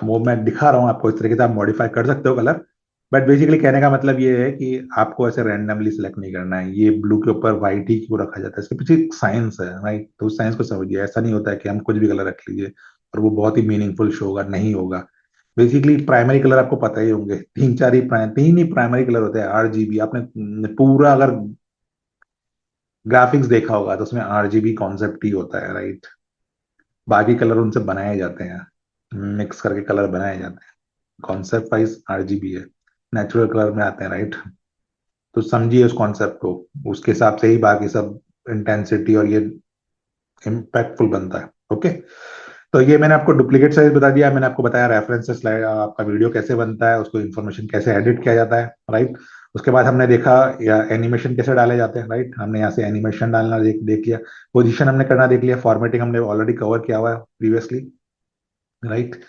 वो मैं दिखा रहा हूँ आपको, इस तरीके से आप मॉडिफाई कर सकते हो कलर। बट बेसिकली कहने का मतलब ये है कि आपको ऐसे रैंडमली सिलेक्ट नहीं करना है, ये ब्लू के ऊपर व्हाइट ही क्यों रखा जाता है, इसके पीछे एक साइंस है, राइट। तो उस साइंस को समझिए, ऐसा नहीं होता है कि हम कुछ भी कलर रख लीजिए और वो बहुत ही मीनिंगफुल शो होगा, नहीं होगा। बेसिकली प्राइमरी कलर आपको पता ही होंगे, तीन ही प्राइमरी कलर होते हैं। आरजीबी आपने पूरा अगर ग्राफिक्स देखा होगा, तो उसमें आरजीबी कॉन्सेप्ट ही होता है, राइट। बाकी कलर उनसे बनाए जाते हैं, मिक्स करके कलर बनाए जाते हैं। कॉन्सेप्ट वाइज आरजीबी है, नेचुरल कलर में आते हैं, राइट। तो समझिए उस कॉन्सेप्ट को, उसके हिसाब से ही बाकी सब इंटेंसिटी और ये इम्पैक्टफुल बनता है। ओके। तो ये मैंने आपको डुप्लीकेट साइज बता दिया, मैंने आपको बताया रेफरेंस स्लाइड, आपका वीडियो कैसे बनता है, उसको इन्फॉर्मेशन कैसे एडिट किया जाता है, राइट। उसके बाद हमने देखा या एनिमेशन कैसे डाले जाते हैं, राइट। हमने यहाँ से एनिमेशन डालना देख लिया, पोजीशन हमने करना देख लिया, फॉर्मेटिंग हमने ऑलरेडी कवर किया हुआ है प्रीवियसली, राइट।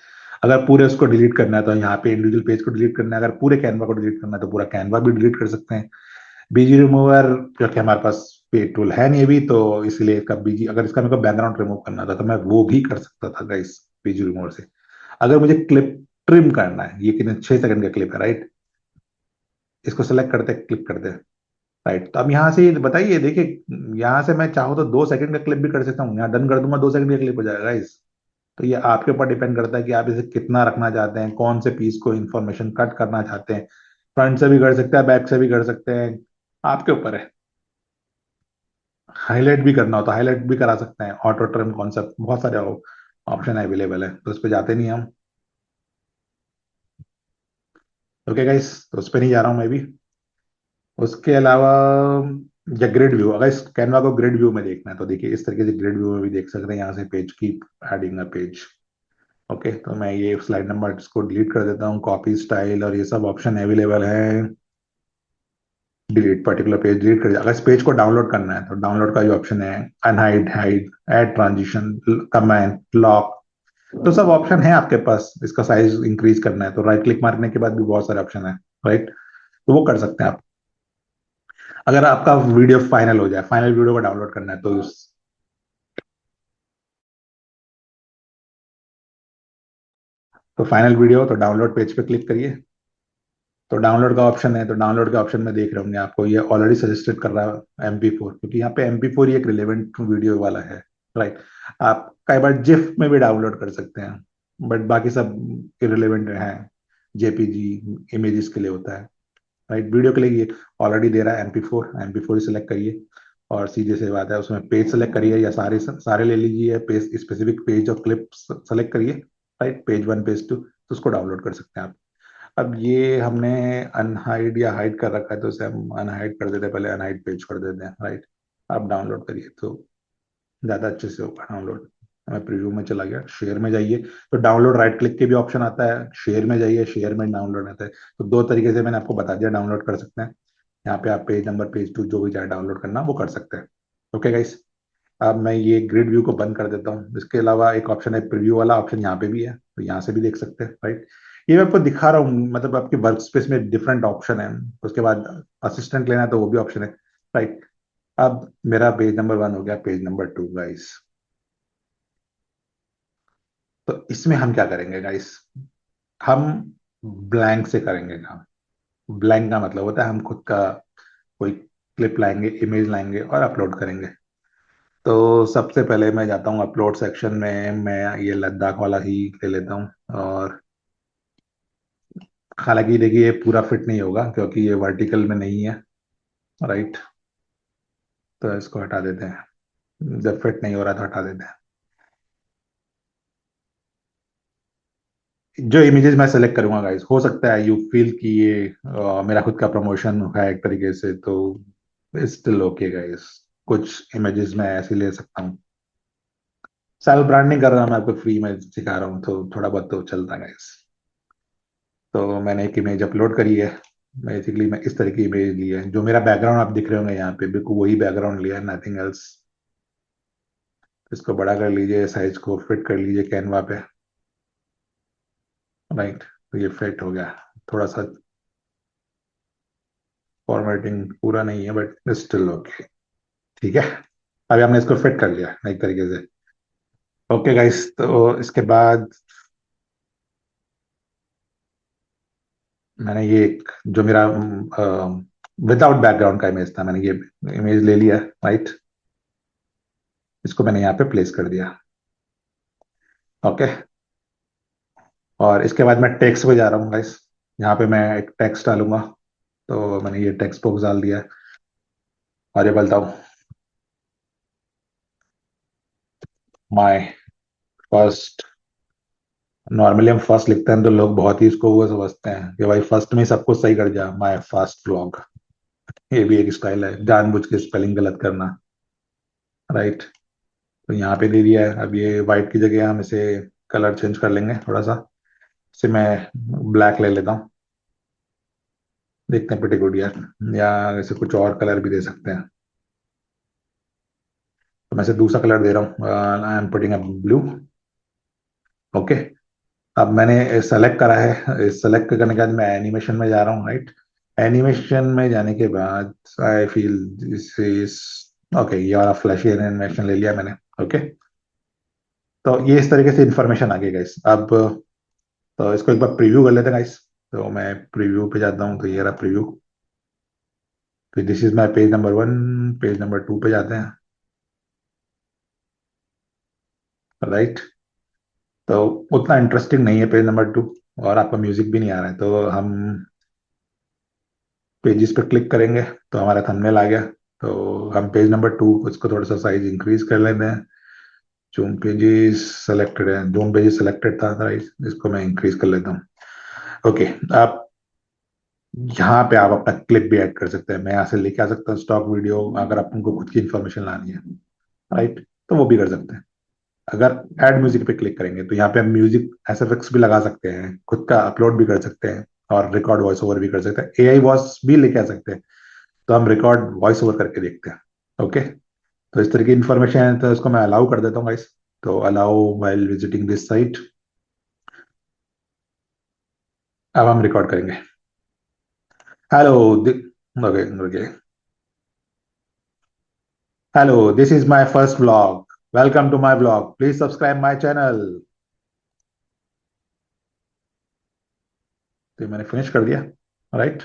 अगर पूरे उसको डिलीट करना है, तो यहाँ पे इंडिविजुअल पेज को डिलीट करना है, अगर पूरे कैनवा को डिलीट करना है, तो पूरा कैनवा भी डिलीट कर सकते हैं। बीजी रिमूवर, क्योंकि हमारे पास पे टूल है नहीं अभी, तो इसलिए इसका बीजी, अगर इसका मेरे को बैकग्राउंड रिमूव करना था, तो मैं वो भी कर सकता था गाइस, बीजी रिमूवर से। अगर मुझे क्लिप ट्रिम करना है, ये कितने 6 सेकंड का क्लिप है, राइट। इसको सेलेक्ट करते क्लिप करते हैं, राइट। तो अब यहाँ से बताइए, देखिए यहाँ से मैं चाहूँ तो 2 सेकंड का क्लिप भी कर सकता हूँ, यहाँ डन कर दूंगा, 2 सेकंड का क्लिप हो जाएगा गाइस। तो ये आपके ऊपर डिपेंड करता है कि आप इसे कितना रखना चाहते हैं, कौन से पीस को इंफॉर्मेशन कट करना चाहते हैं। फ्रंट से भी कर सकते हैं, बैक से भी कर सकते हैं, आपके ऊपर है। हाईलाइट भी करना हो तो हाईलाइट भी करा सकते हैं, ऑटो ट्रिम कॉन्सेप्ट, बहुत सारे ऑप्शन अवेलेबल है, तो उस पर जाते नहीं हम। ओके गाइस, तो उस पर नहीं जा रहा हूँ मैं भी। उसके अलावा या ग्रिड व्यू, अगर इस कैनवा को ग्रिड व्यू में देखना है तो देखिए इस तरीके से ग्रिड व्यू में भी देख सकते हैं, यहाँ से पेज की एडिंग अ पेज। ओके, तो मैं ये स्लाइड नंबर इसको डिलीट कर देता हूँ, कॉपी स्टाइल और ये सब ऑप्शन अवेलेबल है। डिलीट पर्टिकुलर पेज डिलीट कर दिया। अगर इस पेज को डाउनलोड करना है तो डाउनलोड का भी ऑप्शन है, unhide, hide, add transition, comment, lock, तो सब ऑप्शन है आपके पास। इसका साइज इंक्रीज करना है तो राइट क्लिक मारने के बाद भी बहुत सारे ऑप्शन है, राइट, तो वो कर सकते हैं आप। अगर आपका वीडियो फाइनल हो जाए, फाइनल वीडियो को डाउनलोड करना है तो फाइनल वीडियो तो डाउनलोड पेज पे क्लिक करिए। तो डाउनलोड का ऑप्शन है, तो डाउनलोड के ऑप्शन में देख रहे होंगे आपको ये ऑलरेडी सजेस्टेड कर रहा है MP4, क्योंकि यहाँ पे MP4 ही एक रिलेवेंट वीडियो वाला है, राइट। आप कई बार जिफ में भी डाउनलोड कर सकते हैं, बट बाकी सब इरेलीवेंट है, JPG इमेजेस के लिए होता है, राइट। वीडियो के लिए ये ऑलरेडी दे रहा है MP4 ही सिलेक्ट करिए और सीधे से बात है, उसमें पेज सेलेक्ट करिए या सारे सारे ले लीजिए, पेज स्पेसिफिक पेज और क्लिप सेलेक्ट करिए, राइट, पेज 1 पेज 2, तो उसको डाउनलोड कर सकते हैं आप। अब ये हमने अनहाइड या हाइड कर रखा है तो इसे हम अनहाइड कर देते हैं, पहले अनहाइड पेज कर देते हैं, राइट। आप डाउनलोड करिए तो ज्यादा अच्छे से होगा डाउनलोड। मैं प्रीव्यू में चला गया, शेयर में जाइए तो डाउनलोड राइट क्लिक के भी ऑप्शन आता है, शेयर में जाइए, शेयर में डाउनलोड आता है। तो दो तरीके से मैंने आपको बता दिया डाउनलोड कर सकते हैं। यहाँ पे आप पेज नंबर पेज 2 जो भी चाहे डाउनलोड करना वो कर सकते हैं। ओके गाइस, अब मैं ये ग्रिड व्यू को बंद कर देता हूँ। इसके अलावा एक ऑप्शन है प्रीव्यू वाला ऑप्शन, यहाँ पे भी है, तो यहाँ से भी देख सकते हैं, राइट। ये मैं आपको दिखा रहा हूँ, मतलब आपके वर्क स्पेस में डिफरेंट ऑप्शन है। उसके बाद असिस्टेंट लेना है तो वो भी ऑप्शन है, राइट। अब मेरा पेज नंबर 1 हो गया, पेज नंबर 2 गाइस। तो इसमें हम क्या करेंगे गाइस, हम ब्लैंक से करेंगे काम। ब्लैंक का मतलब होता है हम खुद का कोई क्लिप लाएंगे, इमेज लाएंगे और अपलोड करेंगे। तो सबसे पहले मैं जाता हूँ अपलोड सेक्शन में, मैं ये लद्दाख वाला ही ले लेता हूँ। और हालांकि देखिए ये पूरा फिट नहीं होगा क्योंकि ये वर्टिकल में नहीं है, राइट, तो इसको हटा देते हैं, जब फिट नहीं हो रहा तो हटा देते हैं। जो इमेजेस मैं सेलेक्ट करूंगा गाइस, हो सकता है यू फील कि ये मेरा खुद का प्रमोशन है एक तरीके से, तो स्टिल ओके गाइस, कुछ इमेजेस मैं ऐसे ले सकता हूँ। सेल्फ ब्रांडिंग कर रहा हूँ मैं, आपको फ्री में सिखा रहा हूँ तो थोड़ा बहुत तो चलता है गाइस। तो मैंने एक इमेज अपलोड करी है। बेसिकली मैं इस तरह की इमेज ली है, जो मेरा बैकग्राउंड आप दिख रहे होंगे यहाँ पे, बिल्कुल वही बैकग्राउंड लिया है, नथिंग एल्स। इसको बड़ा कर लीजिए, साइज को फिट कर लीजिए कैनवा पे, राइट, तो ये फिट हो गया। थोड़ा सा फॉर्मेटिंग पूरा नहीं है बट स्टिल ओके, ठीक है। अभी हमने इसको फिट कर लिया एक तरीके से। ओके गाइस, तो इसके बाद मैंने ये एक जो मेरा विदाउट बैकग्राउंड का इमेज था, मैंने ये इमेज ले लिया, राइट। इसको मैंने यहाँ पे प्लेस कर दिया। ओके, और इसके बाद मैं टेक्स्ट पे जा रहा हूँ गाइस। यहाँ पे मैं एक टेक्स्ट डालूंगा, तो मैंने ये टेक्स्ट बॉक्स डाल दिया है और ये बोलता हूँ माय फर्स्ट। नॉर्मली हम फर्स्ट लिखते हैं तो लोग बहुत ही इसको वो समझते हैं कि भाई फर्स्ट में सब कुछ सही कर जा, माय फर्स्ट व्लॉग। ये भी एक स्टाइल है, जानबूझ के स्पेलिंग गलत करना, राइट। तो यहाँ पे दे दिया है। अब ये व्हाइट की जगह हम इसे कलर चेंज कर लेंगे थोड़ा सा। इसे मैं ब्लैक ले लेता हूँ, देखते हैं pretty गुड यार। या इसे कुछ और कलर भी दे सकते हैं, तो मैं इसे दूसरा कलर दे रहा हूँ, I am putting a blue. Okay, अब मैंने सेलेक्ट करा है, सेलेक्ट करने के बाद मैं एनिमेशन में जा रहा हूँ, राइट। एनिमेशन में जाने के बाद I feel this is okay, ये वाला फ्लैशी एनिमेशन ले लिया मैंने। ओके, तो ये इस तरीके से इंफॉर्मेशन आ गई गाइस। अब तो इसको एक बार प्रीव्यू कर लेते हैं गाइस। तो मैं प्रीव्यू पे जाता हूँ, तो ये रहा प्रीव्यू। तो this is my page number 1। Page number 2 पे जाते हैं, राइट। तो उतना इंटरेस्टिंग नहीं है पेज नंबर 2, और आपका म्यूजिक भी नहीं आ रहा है, तो हम पेजेस पे क्लिक करेंगे तो हमारा थंबनेल आ गया। तो हम पेज नंबर 2 उसको थोड़ा सा साइज इंक्रीज कर लेते हैं। जूम पेजेस सेलेक्टेड है, जूम पेजेस सेलेक्टेड था राइट, इसको मैं इंक्रीज कर लेता हूँ। ओके, आप यहाँ पे आप अपना क्लिप भी ऐड कर सकते हैं। मैं यहाँ से लेके आ सकता हूँ स्टॉक वीडियो, अगर आपको खुद की इंफॉर्मेशन लानी है, राइट, तो वो भी कर सकते हैं। अगर ऐड म्यूजिक पे क्लिक करेंगे तो यहाँ पे हम म्यूजिक एसएफएक्स भी लगा सकते हैं, खुद का अपलोड भी कर सकते हैं, और रिकॉर्ड वॉइस ओवर भी कर सकते हैं, एआई वॉइस भी लेके आ सकते हैं। तो हम रिकॉर्ड वॉइस ओवर करके देखते हैं। ओके, तो इस तरह की इंफॉर्मेशन है, तो इसको मैं अलाउ कर देता हूँ गाइस। तो allow while visiting this site. अब हम रिकॉर्ड करेंगे। Hello, okay okay. Hello, this is my first vlog. Welcome to my vlog, please subscribe my channel. तो ये मैंने फिनिश कर दिया, राइट।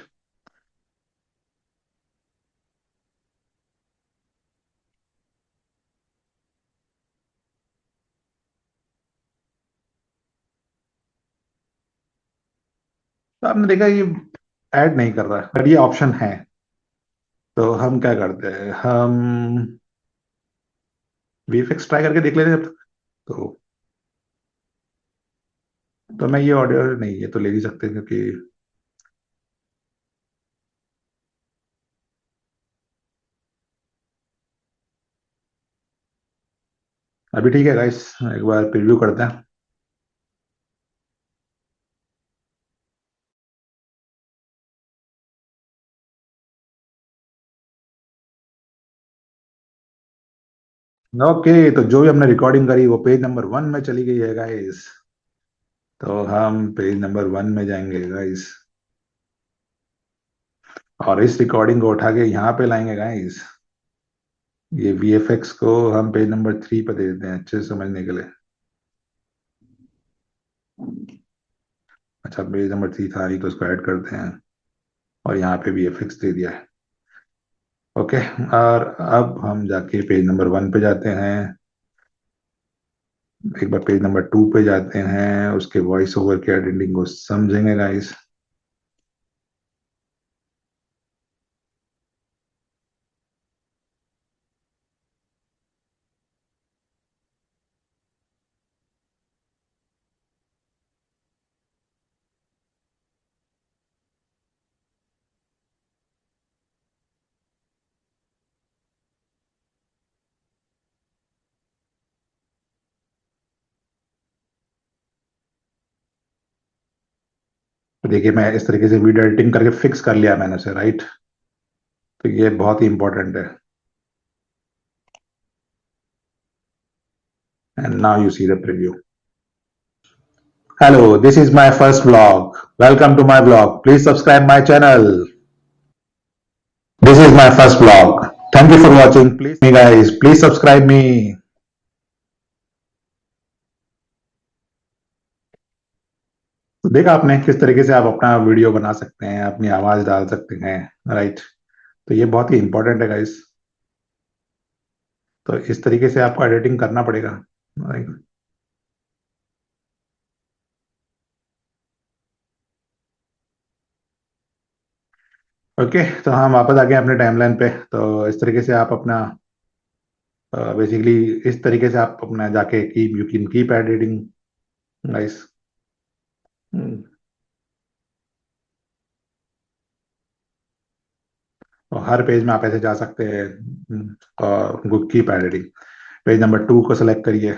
तो आपने देखा ये ऐड नहीं कर रहा है, बट ये ऑप्शन है। तो हम क्या करते हैं, हम वीएफएक्स ट्राई करके देख लेते हैं जब तक। तो मैं ये ऑडियो नहीं, ये तो ले ही सकते हैं क्योंकि अभी ठीक है गाइस। एक बार प्रीव्यू करते हैं। ओके, तो जो भी हमने रिकॉर्डिंग करी वो पेज नंबर 1 में चली गई है गाइस। तो हम पेज नंबर 1 में जाएंगे गाइस, और इस रिकॉर्डिंग को उठा के यहाँ पे लाएंगे गाइस। ये वीएफएक्स को हम पेज नंबर 3 पे दे देते हैं अच्छे से समझने के लिए। अच्छा, पेज नंबर 3 था ही, तो इसको ऐड करते हैं, और यहाँ पे वीएफएक्स दे दिया है। ओके, और अब हम जाके पेज नंबर 1 पे जाते हैं। एक बार पेज नंबर 2 पे जाते हैं, उसके वॉइस ओवर के एडिटिंग को समझेंगे गाइस। तो देखिए, मैं इस तरीके से वीडियो एडिटिंग करके फिक्स कर लिया मैंने उसे, राइट। तो ये बहुत ही इंपॉर्टेंट है। And now you see the preview. Hello, this is my first vlog. Welcome to my vlog, please subscribe my channel. This is my first vlog. Thank you for watching, please me guys, please subscribe me. तो देखा आपने किस तरीके से आप अपना वीडियो बना सकते हैं, अपनी आवाज डाल सकते हैं, राइट। तो ये बहुत ही इंपॉर्टेंट है गाइस। तो इस तरीके से आपको एडिटिंग करना पड़ेगा, राइट। ओके, तो हम वापस आ गए अपने टाइमलाइन पे। तो इस तरीके से आप अपना बेसिकली इस तरीके से आप अपना जाके की you can keep editing guys. और हर पेज में आप ऐसे जा सकते हैं, और कीप एडिटिंग। पेज नंबर 2 को सिलेक्ट करिए,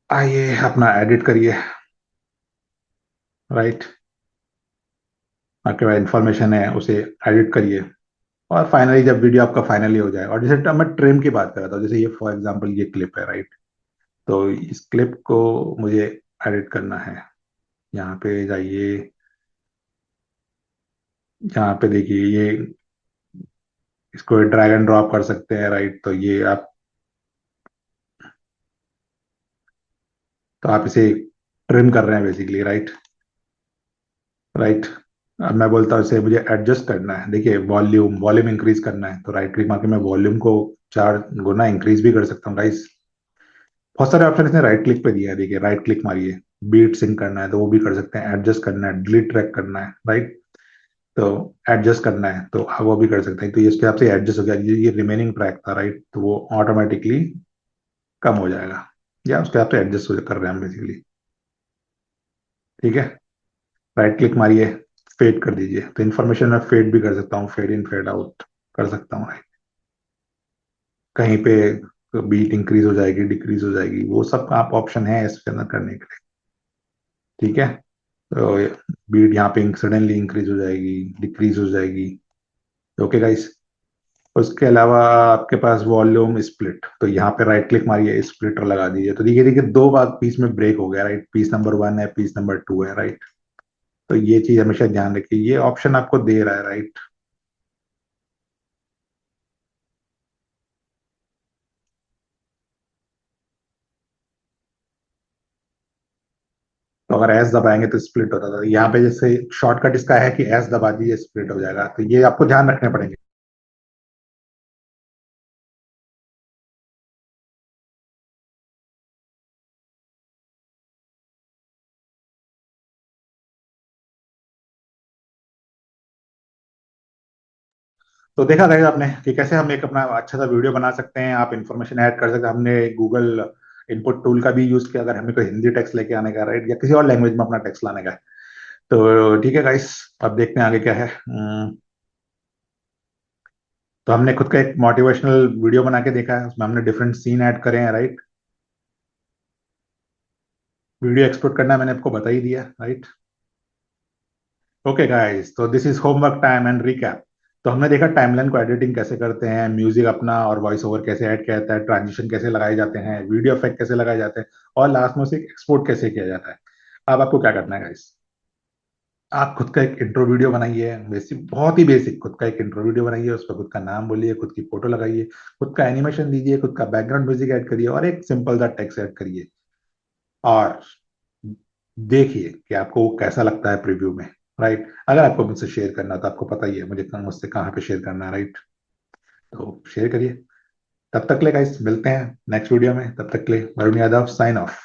आइए अपना एडिट करिए, राइट। आपके पास इंफॉर्मेशन है, उसे एडिट करिए। और फाइनली जब वीडियो आपका फाइनली हो जाए, और जैसे मैं ट्रिम की बात कर रहा था, जैसे ये फॉर एग्जांपल ये क्लिप है, राइट। तो इस क्लिप को मुझे एडिट करना है। यहाँ पे जाइए, यहाँ पे देखिए ये, इसको ड्रैग एंड ड्रॉप कर सकते हैं, राइट। तो ये आप, तो आप इसे ट्रिम कर रहे हैं बेसिकली, राइट, राइट। अब मैं बोलता हूँ इसे मुझे एडजस्ट करना है, देखिए वॉल्यूम वॉल्यूम इंक्रीज करना है, तो राइट क्लिक मार के मैं वॉल्यूम को 4 गुना इंक्रीज भी कर सकता हूँ गाइस। बहुत सारे ऑप्शन इसने राइट क्लिक पे दिया है, देखिए राइट क्लिक मारिए, बीट सिंक करना है तो वो भी कर सकते हैं, एडजस्ट करना है, डिलीट ट्रैक करना है, राइट। तो एडजस्ट करना है तो आप वो भी कर सकते हैं। तो ये इसके हिसाब से एडजस्ट हो गया, ये रिमेनिंग ट्रैक था, राइट, तो वो ऑटोमेटिकली कम हो जाएगा, या उसके हिसाब से एडजस्ट कर रहे हैं हम बेसिकली। ठीक है, राइट क्लिक मारिए, फेड कर दीजिए। तो इन्फॉर्मेशन मैं फेड भी कर सकता हूँ, फेड इन फेड आउट कर सकता हूँ। कहीं पे बीट इंक्रीज हो जाएगी, डिक्रीज हो जाएगी, वो सब आप ऑप्शन है इसके अंदर करने के लिए। ठीक है, तो बीट यहाँ पे सडनली इंक्रीज हो जाएगी, डिक्रीज हो जाएगी। ओके गाइस, उसके अलावा आपके पास वॉल्यूम स्प्लिट, तो यहाँ पे राइट क्लिक मारिए, स्प्लिटर लगा दीजिए। तो देखिए देखिए दो बार पीस में ब्रेक हो गया, राइट। पीस नंबर 1 है, पीस नंबर 2 है, राइट। तो ये चीज हमेशा ध्यान रखिए, ये ऑप्शन आपको दे रहा है, राइट। तो अगर एस दबाएंगे तो स्प्लिट होता था, यहाँ पे जैसे शॉर्टकट इसका है कि एस दबा दीजिए, स्प्लिट हो जाएगा। तो ये आपको ध्यान रखने पड़ेंगे। तो देखा गया आपने कि कैसे हम एक अपना अच्छा सा वीडियो बना सकते हैं, आप इन्फॉर्मेशन ऐड कर सकते हैं। हमने गूगल इनपुट टूल का भी यूज किया, अगर हमें कोई हिंदी टेक्स्ट लेके आने का, राइट, या किसी और लैंग्वेज में अपना टेक्स्ट लाने का है। तो ठीक है गाइस, अब देखते हैं आगे क्या है। तो हमने खुद का एक मोटिवेशनल वीडियो बना के देखा है, उसमें हमने डिफरेंट सीन ऐड करे हैं, राइट। वीडियो एक्सपोर्ट करना मैंने आपको बता ही दिया, राइट। ओके गाइस, तो this is homework time and recap. तो हमने देखा टाइमलाइन को एडिटिंग कैसे करते हैं, म्यूजिक अपना और वॉइस ओवर कैसे ऐड किया जाता है, ट्रांजिशन कैसे लगाए जाते हैं, वीडियो इफेक्ट कैसे लगाए जाते हैं, और लास्ट में उसे एक्सपोर्ट कैसे किया जाता है। अब आपको क्या करना है गाइस, आप खुद का एक इंट्रो वीडियो बनाइए, बेसिक, बहुत ही बेसिक, खुद का एक इंट्रो वीडियो बनाइए, उस पर खुद का नाम बोलिए, खुद की फोटो लगाइए, खुद का एनिमेशन दीजिए, खुद का बैकग्राउंड म्यूजिक ऐड करिए, और एक सिंपल सा टेक्स्ट ऐड करिए। और देखिए कि आपको वो कैसा लगता है प्रीव्यू में, राइट। अगर आपको मुझसे शेयर करना है, तो आपको पता ही है मुझे मुझसे कहाँ पे शेयर करना है, राइट। तो शेयर करिए। तब तक ले गाइस, मिलते हैं नेक्स्ट वीडियो में। तब तक ले, वरुण यादव साइन ऑफ।